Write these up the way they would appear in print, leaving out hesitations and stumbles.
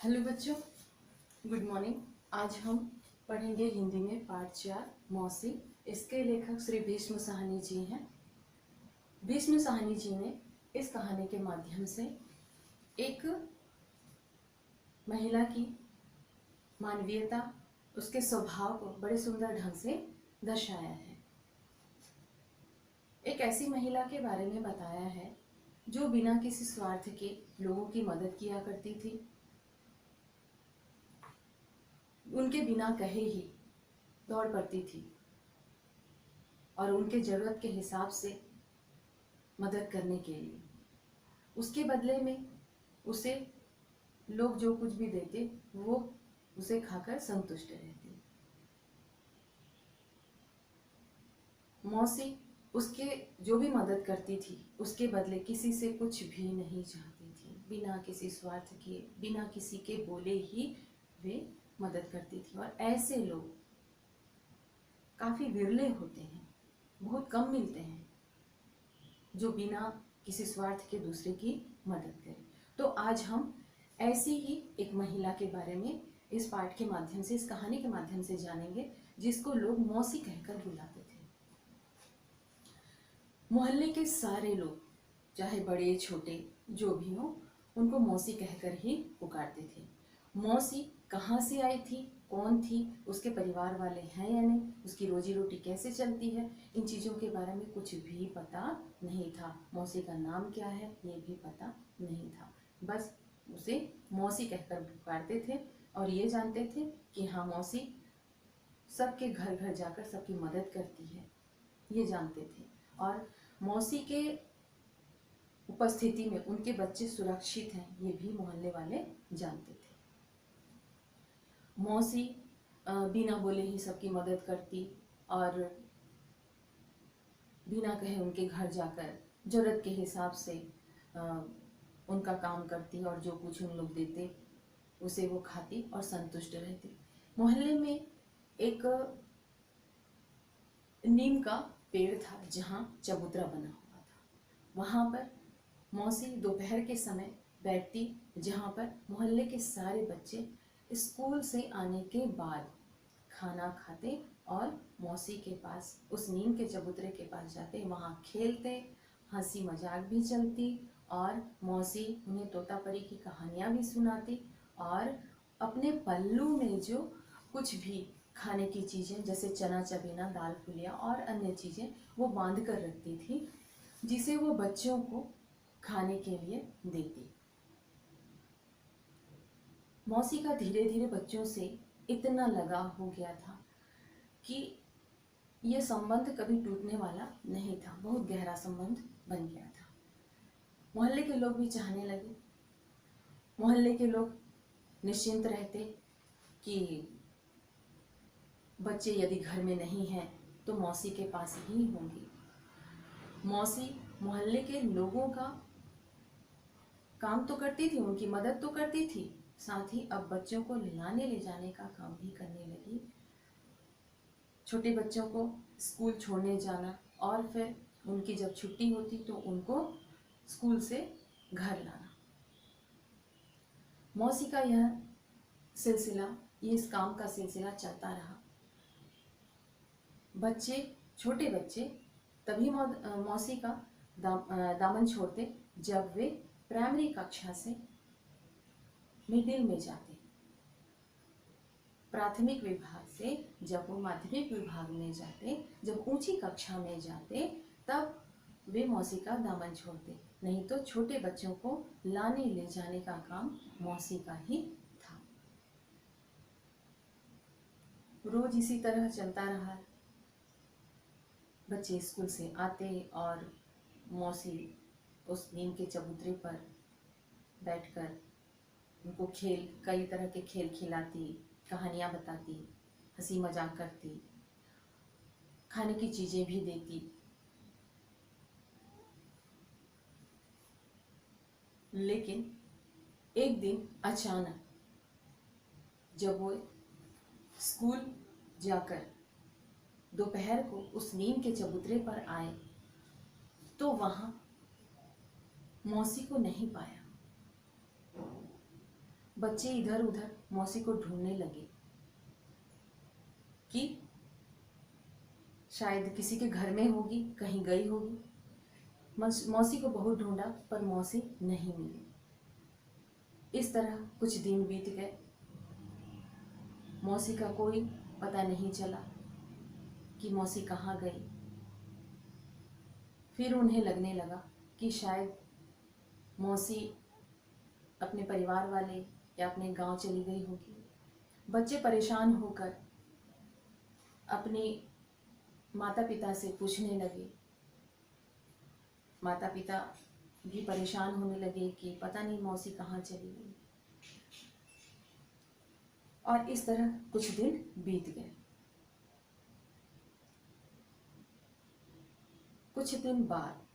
Hello बच्चों, good morning. आज हम पढ़ेंगे हिंदी में पाठ 4 मौसी। इसके लेखक श्री भीष्म साहनी जी हैं। भीष्म साहनी जी ने इस कहानी के माध्यम से एक महिला की मानवीयता, उसके स्वभाव को बड़े सुंदर ढंग से दर्शाया है। एक ऐसी महिला के बारे में बताया है जो बिना किसी स्वार्थ के लोगों की मदद किया करती थी। उनके बिना कहे ही दौड़ पड़ती थी और उनके ज़रूरत के हिसाब से मदद करने के लिए। उसके बदले में उसे लोग जो कुछ भी देते वो उसे खाकर संतुष्ट रहती। मौसी उसके जो भी मदद करती थी उसके बदले किसी से कुछ भी नहीं चाहती थी। बिना किसी स्वार्थ के, बिना किसी के बोले ही वे मदद करती थी। और ऐसे लोग काफ़ी विरले होते हैं, बहुत कम मिलते हैं जो बिना किसी स्वार्थ के दूसरे की मदद करें। तो आज हम ऐसी ही एक महिला के बारे में इस पाठ के माध्यम से, इस कहानी के माध्यम से जानेंगे, जिसको लोग मौसी कहकर बुलाते थे। मोहल्ले के सारे लोग, चाहे बड़े छोटे जो भी हो, उनको मौसी कहकर ही पुकारते थे। मौसी कहाँ से आई थी, कौन थी, उसके परिवार वाले हैं या नहीं, उसकी रोजी रोटी कैसे चलती है, इन चीज़ों के बारे में कुछ भी पता नहीं था। मौसी का नाम क्या है ये भी पता नहीं था। बस उसे मौसी कहकर पुकारते थे और ये जानते थे कि हाँ, मौसी सबके घर घर जाकर सबकी मदद करती है, ये जानते थे। और मौसी के उपस्थिति में उनके बच्चे सुरक्षित हैं, ये भी मोहल्ले वाले जानते थे। मौसी बिना बोले ही सबकी मदद करती और बिना कहे उनके घर जाकर जरूरत के हिसाब से उनका काम करती और जो कुछ उन लोग देते उसे वो खाती और संतुष्ट रहती। मोहल्ले में एक नीम का पेड़ था जहाँ चबूतरा बना हुआ था। वहाँ पर मौसी दोपहर के समय बैठती, जहाँ पर मोहल्ले के सारे बच्चे स्कूल से आने के बाद खाना खाते और मौसी के पास, उस नीम के चबूतरे के पास जाते, वहाँ खेलते, हंसी मजाक भी चलती और मौसी उन्हें तोता परी की कहानियाँ भी सुनाती और अपने पल्लू में जो कुछ भी खाने की चीज़ें जैसे चना चबेना, दाल फुलिया और अन्य चीज़ें वो बांध कर रखती थी, जिसे वो बच्चों को खाने के लिए देती। मौसी का धीरे धीरे बच्चों से इतना लगाव हो गया था कि ये संबंध कभी टूटने वाला नहीं था, बहुत गहरा संबंध बन गया था। मोहल्ले के लोग भी चाहने लगे। मोहल्ले के लोग निश्चिंत रहते कि बच्चे यदि घर में नहीं हैं तो मौसी के पास ही होंगी। मौसी मोहल्ले के लोगों का काम तो करती थी, उनकी मदद तो करती थी, साथ ही अब बच्चों को लाने ले जाने का काम भी करने लगी। छोटे बच्चों को स्कूल छोड़ने जाना और फिर उनकी जब छुट्टी होती तो उनको स्कूल से घर लाना। मौसी का यह सिलसिला, ये इस काम का सिलसिला चलता रहा। बच्चे, छोटे बच्चे तभी मौसी का दामन छोड़ते जब वे प्राइमरी कक्षा से मिडिल में जाते। प्राथमिक विभाग से जब वो माध्यमिक विभाग में जाते, जब ऊंची कक्षा में जाते, तब वे मौसी का दामन छोड़ते। नहीं तो छोटे बच्चों को लाने ले जाने का काम मौसी का ही था। रोज इसी तरह चलता रहा। बच्चे स्कूल से आते और मौसी उस नीम के चबूतरे पर बैठकर उनको कई तरह के खेल खिलाती, कहानियाँ बताती, हंसी मजाक करती, खाने की चीज़ें भी देती। लेकिन एक दिन अचानक जब वो स्कूल जाकर दोपहर को उस नीम के चबूतरे पर आए तो वहाँ मौसी को नहीं पाया। बच्चे इधर उधर मौसी को ढूंढने लगे कि शायद किसी के घर में होगी, कहीं गई होगी। मौसी को बहुत ढूंढा पर मौसी नहीं मिली। इस तरह कुछ दिन बीत गए, मौसी का कोई पता नहीं चला कि मौसी कहाँ गई। फिर उन्हें लगने लगा कि शायद मौसी अपने परिवार वाले या अपने गांव चली गई होगी। बच्चे परेशान होकर अपने माता पिता से पूछने लगे। माता पिता भी परेशान होने लगे कि पता नहीं मौसी कहाँ चली गई। और इस तरह कुछ दिन बीत गए। कुछ दिन बाद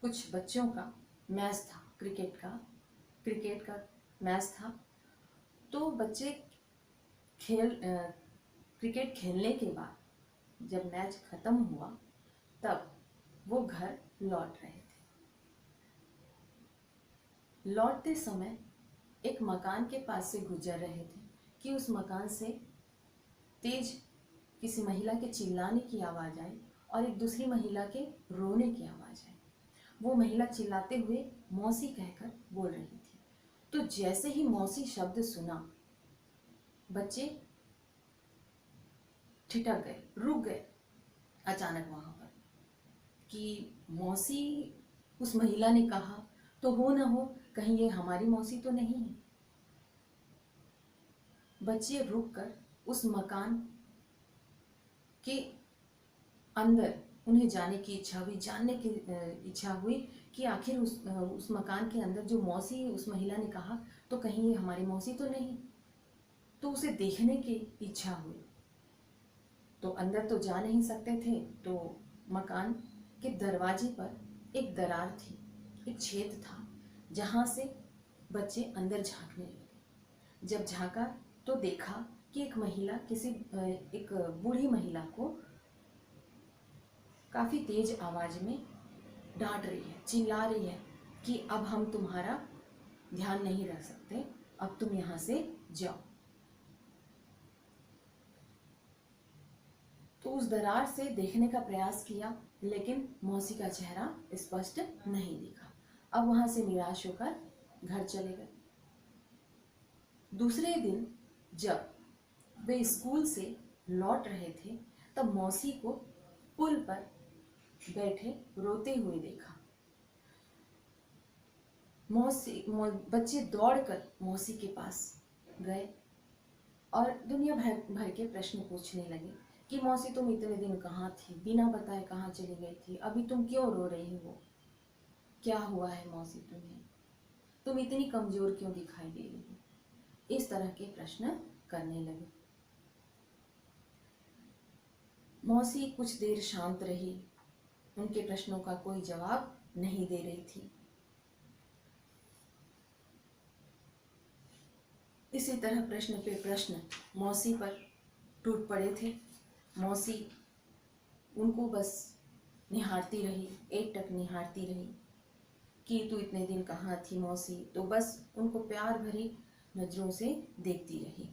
कुछ बच्चों का मैच था, क्रिकेट का मैच था। तो बच्चे क्रिकेट खेलने के बाद जब मैच खत्म हुआ तब वो घर लौट रहे थे। लौटते समय एक मकान के पास से गुजर रहे थे कि उस मकान से तेज किसी महिला के चिल्लाने की आवाज़ आई और एक दूसरी महिला के रोने की आवाज़ आई। वो महिला चिल्लाते हुए मौसी कहकर बोल रही थी। तो जैसे ही मौसी शब्द सुना, बच्चे ठिठक गए, रुक गए अचानक वहां पर कि मौसी उस महिला ने कहा, तो हो ना हो कहीं ये हमारी मौसी तो नहीं है। बच्चे रुककर उस मकान के अंदर उन्हें जाने की इच्छा हुई, जानने की इच्छा हुई कि आखिर उस मकान के अंदर जो मौसी उस महिला ने कहा, तो कहीं ये हमारी मौसी तो नहीं। तो उसे देखने की इच्छा हुई। तो अंदर तो जा नहीं सकते थे, तो मकान के दरवाजे पर एक दरार थी, एक छेद था जहाँ से बच्चे अंदर झांकने लगे। जब झांका तो देखा कि एक महिला एक बूढ़ी महिला को काफ़ी तेज आवाज़ में डांट रही है, चिल्ला रही है कि अब हम तुम्हारा ध्यान नहीं रख सकते, अब तुम यहाँ से जाओ। तो उस दरार से देखने का प्रयास किया, लेकिन मौसी का चेहरा स्पष्ट नहीं दिखा। अब वहां से निराश होकर घर चले गए। दूसरे दिन जब वे स्कूल से लौट रहे थे तब मौसी को पुल पर बैठे रोते हुए देखा। बच्चे दौड़कर मौसी के पास गए और दुनिया भर के प्रश्न पूछने लगे कि मौसी तुम इतने दिन कहाँ थी, बिना बताए कहाँ चली गई थी, अभी तुम क्यों रो रही हो, क्या हुआ है मौसी तुम्हें, तुम इतनी कमजोर क्यों दिखाई दे रही हो। इस तरह के प्रश्न करने लगे। मौसी कुछ देर शांत रही, उनके प्रश्नों का कोई जवाब नहीं दे रही थी। इसी तरह प्रश्न पे प्रश्न मौसी पर टूट पड़े थे। मौसी उनको बस निहारती रही, एकटक निहारती रही कि तू इतने दिन कहाँ थी मौसी। तो बस उनको प्यार भरी नजरों से देखती रही।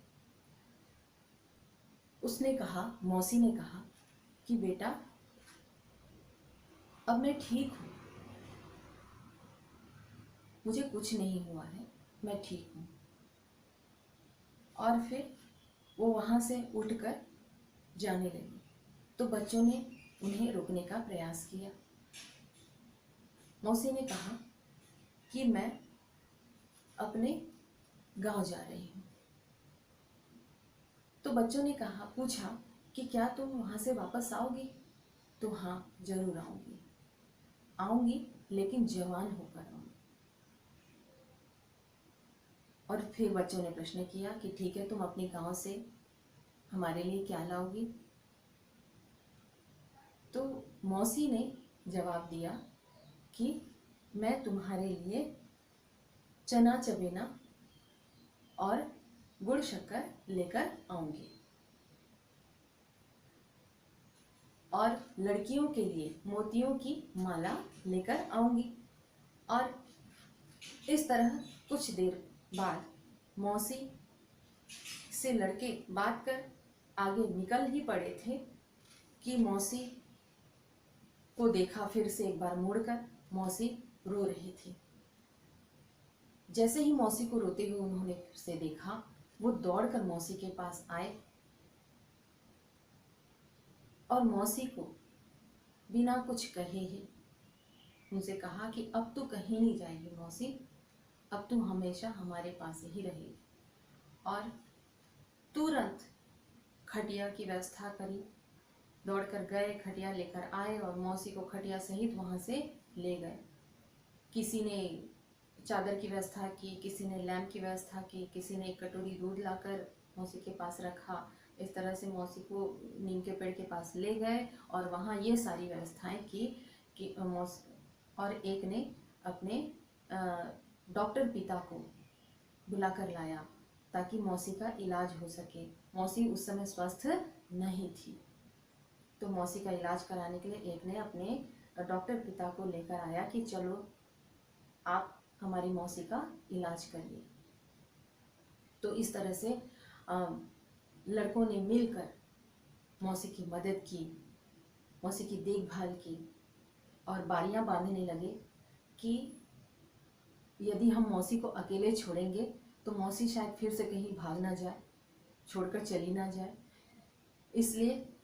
उसने कहा, मौसी ने कहा कि बेटा अब मैं ठीक हूँ, मुझे कुछ नहीं हुआ है, मैं ठीक हूँ। और फिर वो वहाँ से उठकर जाने लगी। तो बच्चों ने उन्हें रोकने का प्रयास किया। मौसी ने कहा कि मैं अपने गांव जा रही हूँ। तो बच्चों ने पूछा कि क्या तुम वहाँ से वापस आओगी। तो हाँ, जरूर आऊँगी, लेकिन जवान होकर आऊँगी। और फिर बच्चों ने प्रश्न किया कि ठीक है, तुम अपने गांव से हमारे लिए क्या लाओगी। तो मौसी ने जवाब दिया कि मैं तुम्हारे लिए चना चबेना और गुड़ शक्कर लेकर आऊंगी, और लड़कियों के लिए मोतियों की माला लेकर आऊंगी, और इस तरह कुछ देर बाद मौसी से लड़के बात कर आगे निकल ही पड़े थे कि मौसी को देखा। फिर से एक बार मुड़कर मौसी रो रही थी। जैसे ही मौसी को रोते हुए उन्होंने फिर से देखा, वो दौड़कर मौसी के पास आए और मौसी को बिना कुछ कहे ही उनसे कहा कि अब तो कहीं नहीं जाएगी मौसी, अब तू हमेशा हमारे पास ही रहेगी। और तुरंत खटिया की व्यवस्था करी, दौड़कर गए, खटिया लेकर आए और मौसी को खटिया सहित वहाँ से ले गए। किसी ने चादर की व्यवस्था की, किसी ने लैंप की व्यवस्था की, किसी ने एक कटोरी दूध लाकर मौसी के पास रखा। इस तरह से मौसी को नीम के पेड़ के पास ले गए और वहाँ ये सारी व्यवस्थाएं की कि मौसी और एक ने अपने डॉक्टर पिता को बुलाकर लाया ताकि मौसी का इलाज हो सके। मौसी उस समय स्वस्थ नहीं थी, तो मौसी का इलाज कराने के लिए एक ने अपने डॉक्टर पिता को लेकर आया कि चलो आप हमारी मौसी का इलाज करिए। तो इस तरह से लड़कों ने मिलकर मौसी की मदद की, मौसी की देखभाल की और बारियां बांधने लगे कि यदि हम मौसी को अकेले छोड़ेंगे तो मौसी शायद फिर से कहीं भाग ना जाए, छोड़कर चली ना जाए। इसलिए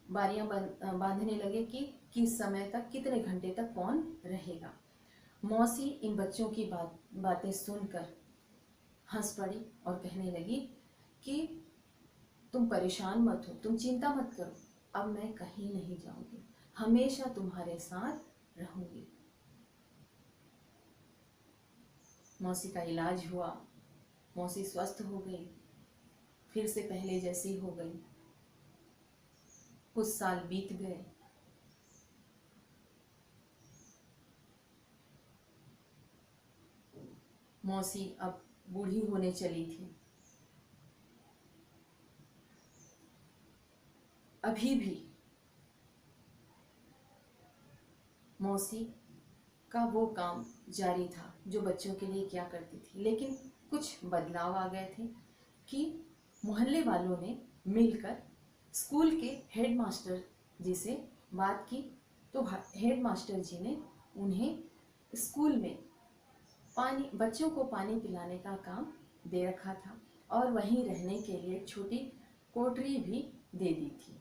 बारियां बांधने लगे कि किस समय तक, कितने घंटे तक कौन रहेगा। मौसी इन बच्चों की बातें सुनकर हंस पड़ी और कहने लगी कि तुम परेशान मत हो, तुम चिंता मत करो, अब मैं कहीं नहीं जाऊंगी, हमेशा तुम्हारे साथ रहूंगी। मौसी का इलाज हुआ, मौसी स्वस्थ हो गई, फिर से पहले जैसी हो गई। कुछ साल बीत गए। मौसी अब बूढ़ी होने चली थी। अभी भी मौसी का वो काम जारी था जो बच्चों के लिए किया करती थी, लेकिन कुछ बदलाव आ गए थे कि मोहल्ले वालों ने मिलकर स्कूल के हेडमास्टर जी से बात की। तो हेडमास्टर जी ने उन्हें स्कूल में बच्चों को पानी पिलाने का काम दे रखा था और वहीं रहने के लिए एक छोटी कोठरी भी दे दी थी।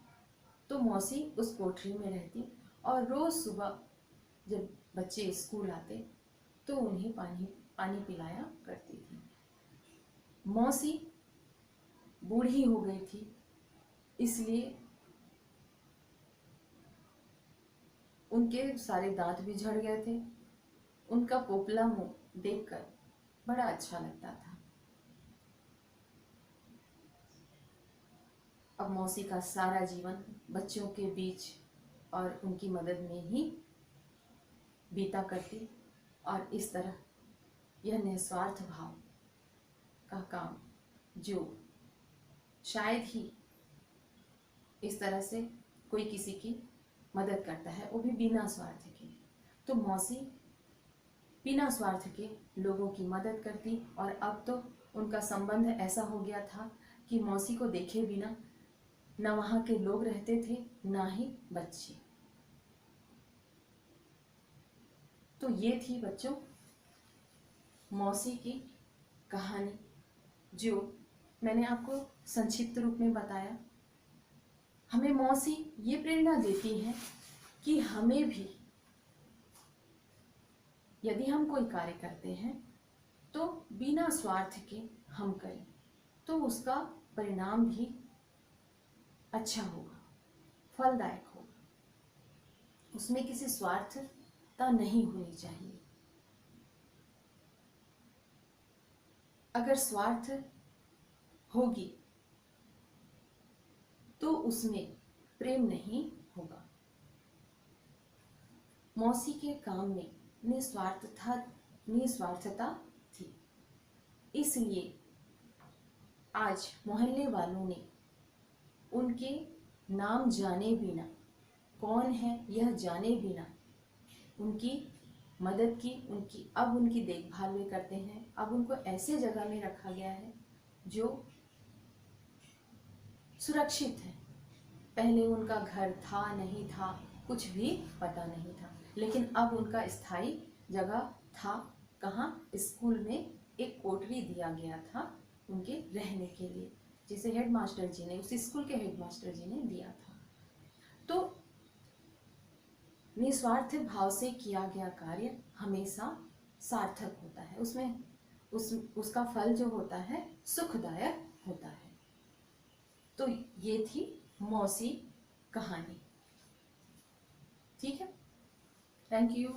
तो मौसी उस कोठरी में रहती और रोज सुबह जब बच्चे स्कूल आते तो उन्हें पानी पिलाया करती थी। मौसी बूढ़ी हो गई थी, इसलिए उनके सारे दांत भी झड़ गए थे। उनका पोपला मुंह देखकर बड़ा अच्छा लगता था। अब मौसी का सारा जीवन बच्चों के बीच और उनकी मदद में ही बीता करती और इस तरह यह निस्वार्थ भाव का काम, जो शायद ही इस तरह से कोई किसी की मदद करता है, वो भी बिना स्वार्थ के, तो मौसी बिना स्वार्थ के लोगों की मदद करती। और अब तो उनका संबंध ऐसा हो गया था कि मौसी को देखे बिना न वहाँ के लोग रहते थे, ना ही बच्चे। तो ये थी बच्चों मौसी की कहानी, जो मैंने आपको संक्षिप्त रूप में बताया। हमें मौसी ये प्रेरणा देती है कि हमें भी यदि हम कोई कार्य करते हैं तो बिना स्वार्थ के हम करें, तो उसका परिणाम भी अच्छा होगा, फलदायक होगा। उसमें किसी स्वार्थता नहीं होनी चाहिए। अगर स्वार्थ होगी तो उसमें प्रेम नहीं होगा। मौसी के काम में निस्वार्थता थी, इसलिए आज मोहल्ले वालों ने उनके नाम जाने बिना, कौन है यह जाने बिना, उनकी मदद की उनकी, अब उनकी देखभाल भी करते हैं। अब उनको ऐसे जगह में रखा गया है जो सुरक्षित है। पहले उनका घर था नहीं था कुछ भी पता नहीं था, लेकिन अब उनका स्थायी जगह था। कहाँ? स्कूल में एक कोठरी दिया गया था उनके रहने के लिए, जिसे हेडमास्टर जी ने, उस स्कूल के हेडमास्टर जी ने दिया था। तो निस्वार्थ भाव से किया गया कार्य हमेशा सार्थक होता है, उसमें उसका फल जो होता है सुखदायक होता है। तो ये थी मौसी कहानी। ठीक है, थैंक यू।